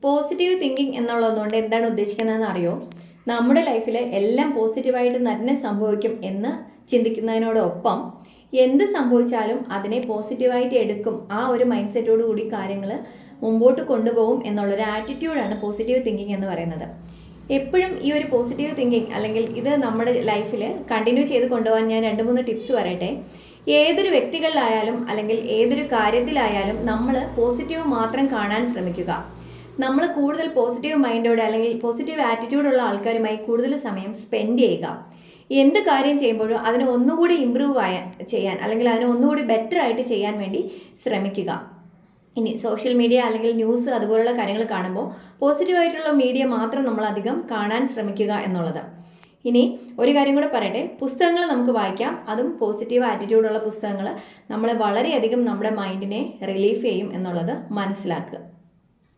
Positive thinking എന്നുള്ളതുകൊണ്ട് എന്താണ് ഉദ്ദേശിക്കുന്നതെന്ന് അറിയോ? നമ്മുടെ ലൈഫിൽ എല്ലാം പോസിറ്റീവായിട്ട് തന്നെ സംഭവിക്കും എന്ന് ചിന്തിക്കുന്നതിനോടൊപ്പം എന്ത് സംഭവിച്ചാലും അതിനെ പോസിറ്റീവായിട്ട് എടുക്കും, ആ ഒരു മൈൻഡ് സെറ്റോടു കൂടി കാര്യങ്ങൾ മുമ്പോട്ട് കൊണ്ടുപോകും എന്നുള്ളൊരു ആറ്റിറ്റ്യൂഡാണ് പോസിറ്റീവ് തിങ്കിങ് എന്ന് പറയുന്നത്. എപ്പോഴും ഈ ഒരു പോസിറ്റീവ് തിങ്കിങ് അല്ലെങ്കിൽ ഇത് നമ്മുടെ ലൈഫിൽ കണ്ടിന്യൂ ചെയ്ത് കൊണ്ടുപോകാൻ ഞാൻ 2-3 ടിപ്സ് പറയട്ടെ. ഏതൊരു വ്യക്തികളിലായാലും അല്ലെങ്കിൽ ഏതൊരു കാര്യത്തിലായാലും നമ്മൾ പോസിറ്റീവ് മാത്രം കാണാൻ ശ്രമിക്കുക. നമ്മൾ കൂടുതൽ പോസിറ്റീവ് മൈൻഡോടെ അല്ലെങ്കിൽ പോസിറ്റീവ് ആറ്റിറ്റ്യൂഡുള്ള ആൾക്കാരുമായി കൂടുതൽ സമയം സ്പെൻഡ് ചെയ്യുക. എന്ത് കാര്യം ചെയ്യുമ്പോഴും അതിനെ ഒന്നുകൂടി ഇമ്പ്രൂവ് ചെയ്യാൻ അല്ലെങ്കിൽ അതിനെ ഒന്നുകൂടി ബെറ്റർ ആയിട്ട് ചെയ്യാൻ വേണ്ടി ശ്രമിക്കുക. ഇനി സോഷ്യൽ മീഡിയ അല്ലെങ്കിൽ ന്യൂസ് അതുപോലുള്ള കാര്യങ്ങൾ കാണുമ്പോൾ പോസിറ്റീവായിട്ടുള്ള മീഡിയ മാത്രം നമ്മൾ അധികം കാണാൻ ശ്രമിക്കുക എന്നുള്ളത്. ഇനി ഒരു കാര്യം കൂടെ പറയട്ടെ, പുസ്തകങ്ങൾ നമുക്ക് വായിക്കാം. അതും പോസിറ്റീവ് ആറ്റിറ്റ്യൂഡുള്ള പുസ്തകങ്ങൾ നമ്മളെ വളരെയധികം നമ്മുടെ മൈൻഡിനെ റിലീഫ് ചെയ്യും എന്നുള്ളത് മനസ്സിലാക്കുക.